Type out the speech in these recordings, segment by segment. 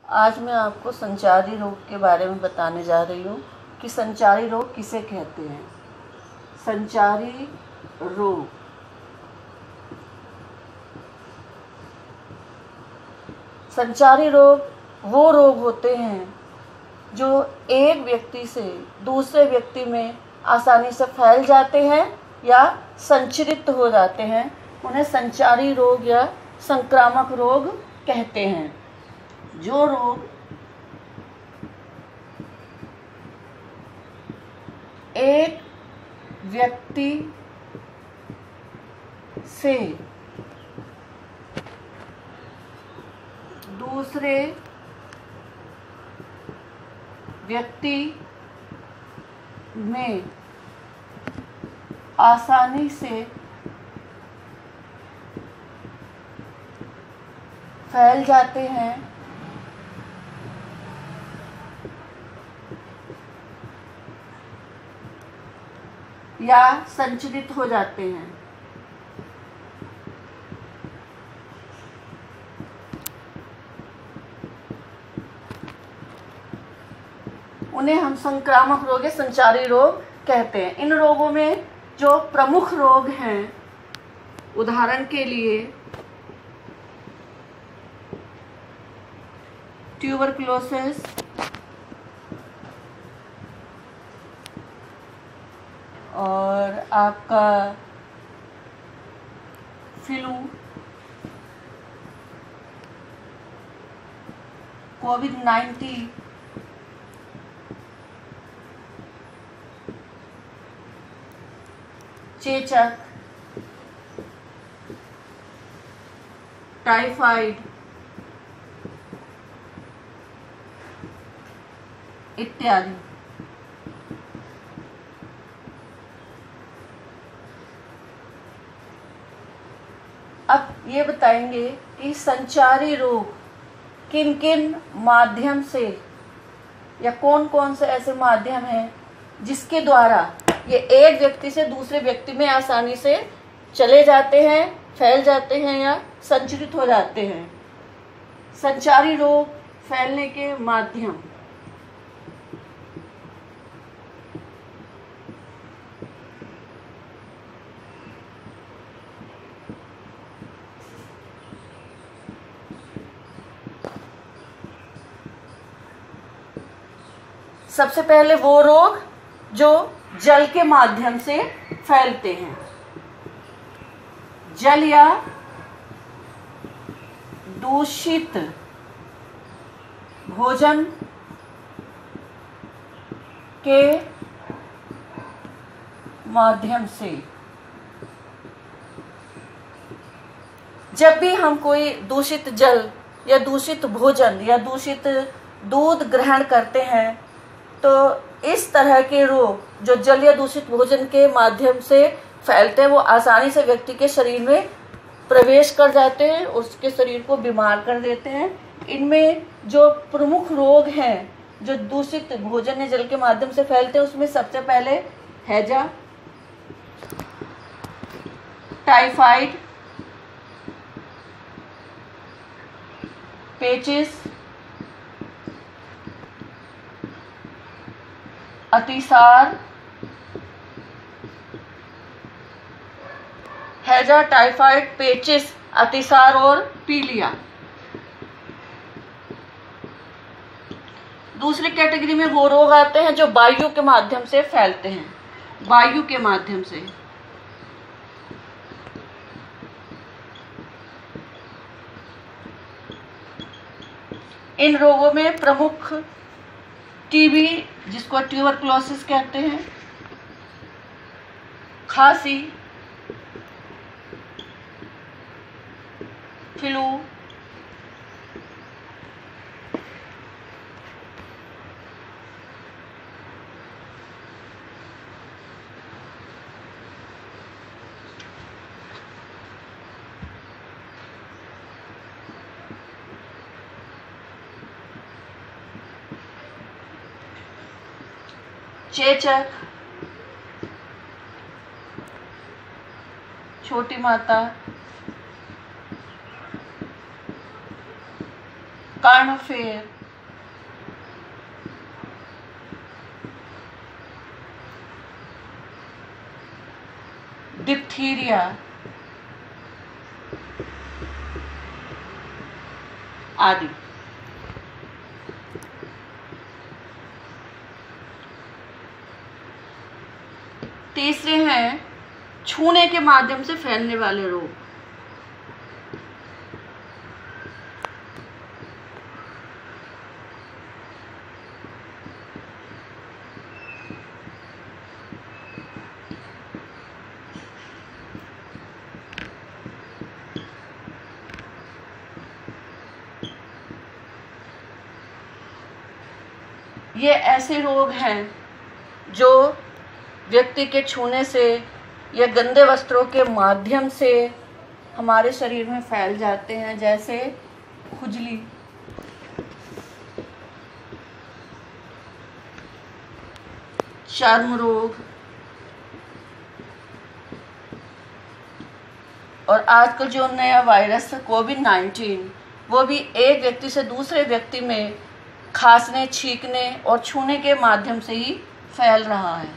आज मैं आपको संचारी रोग के बारे में बताने जा रही हूँ कि संचारी रोग किसे कहते हैं। संचारी रोग संचारी रोग वो रोग होते हैं जो एक व्यक्ति से दूसरे व्यक्ति में आसानी से फैल जाते हैं या संचरित हो जाते हैं। उन्हें संचारी रोग या संक्रामक रोग कहते हैं। जो रोग एक व्यक्ति से दूसरे व्यक्ति में आसानी से फैल जाते हैं या संचरित हो जाते हैं, उन्हें हम संक्रामक रोग या संचारी रोग कहते हैं। इन रोगों में जो प्रमुख रोग हैं, उदाहरण के लिए ट्यूबरकुलोसिस, और आपका फ्लू, कोविड-19, चेचक, टाइफाइड इत्यादि। अब ये बताएंगे कि संचारी रोग किन किन माध्यम से या कौन कौन से ऐसे माध्यम हैं जिसके द्वारा ये एक व्यक्ति से दूसरे व्यक्ति में आसानी से चले जाते हैं, फैल जाते हैं या संचरित हो जाते हैं। संचारी रोग फैलने के माध्यम। सबसे पहले वो रोग जो जल के माध्यम से फैलते हैं। जल या दूषित भोजन के माध्यम से। जब भी हम कोई दूषित जल या दूषित भोजन या दूषित दूध ग्रहण करते हैं तो इस तरह के रोग जो जल या दूषित भोजन के माध्यम से फैलते हैं वो आसानी से व्यक्ति के शरीर में प्रवेश कर जाते हैं, उसके शरीर को बीमार कर देते हैं। इनमें जो प्रमुख रोग हैं जो दूषित भोजन या जल के माध्यम से फैलते हैं उसमें सबसे पहले हैजा, टाइफाइड, पेचिस, अतिसार। हैजा, टाइफाइड, पेचिस, अतिसार और पीलिया। दूसरी कैटेगरी में वो रोग आते हैं जो वायु के माध्यम से फैलते हैं। वायु के माध्यम से इन रोगों में प्रमुख टीबी, जिसको ट्यूबरकुलोसिस कहते हैं, खांसी, फ्लू, चेचक, छोटी माता, कर्णफेर, डिप्थीरिया आदि। तीसरे हैं छूने के माध्यम से फैलने वाले रोग। ये ऐसे रोग हैं जो व्यक्ति के छूने से या गंदे वस्त्रों के माध्यम से हमारे शरीर में फैल जाते हैं, जैसे खुजली, चर्म रोग, और आजकल जो नया वायरस कोविड-19 वो भी एक व्यक्ति से दूसरे व्यक्ति में खांसने, छींकने और छूने के माध्यम से ही फैल रहा है।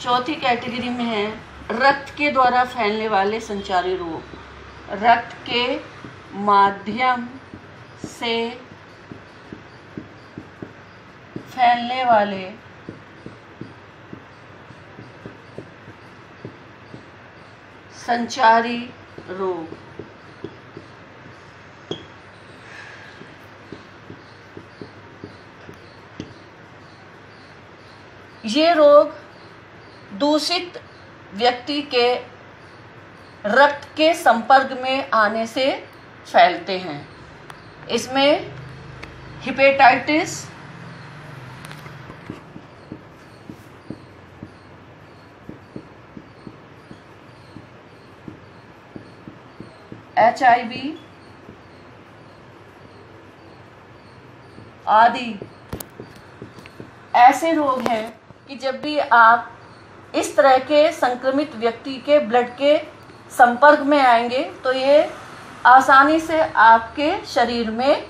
चौथी कैटेगरी में है रक्त के द्वारा फैलने वाले संचारी रोग। रक्त के माध्यम से फैलने वाले संचारी रोग। ये रोग दूषित व्यक्ति के रक्त के संपर्क में आने से फैलते हैं। इसमें हेपेटाइटिस, HIV आदि ऐसे रोग हैं कि जब भी आप इस तरह के संक्रमित व्यक्ति के ब्लड के संपर्क में आएंगे तो ये आसानी से आपके शरीर में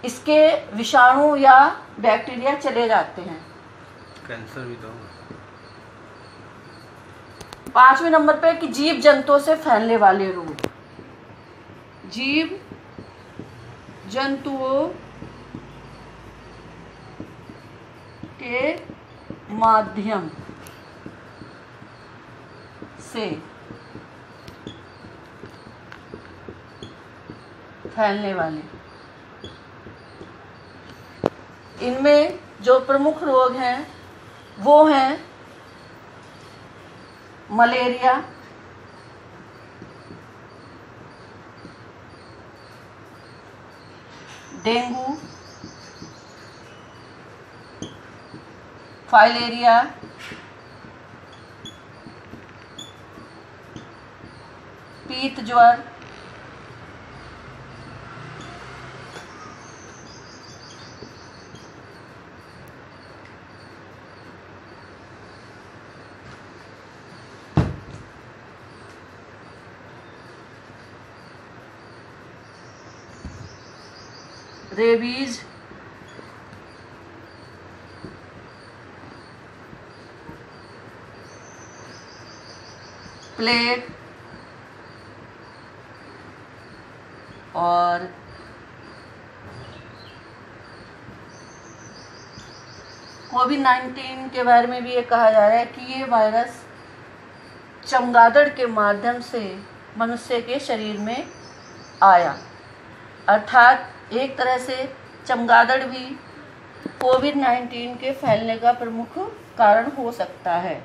इसके विषाणु या बैक्टीरिया चले जाते हैं। कैंसर भी तो। 5वें नंबर पे कि जीव जंतुओं से फैलने वाले रोग। जीव जंतुओं के माध्यम से फैलने वाले, इनमें जो प्रमुख रोग हैं वो हैं मलेरिया, डेंगू, फाइलेरिया, पीत ज्वर, रेबीज, प्लेग और कोविड-19 के बारे में भी ये कहा जा रहा है कि ये वायरस चमगादड़ के माध्यम से मनुष्य के शरीर में आया, अर्थात एक तरह से चमगादड़ भी कोविड-19 के फैलने का प्रमुख कारण हो सकता है।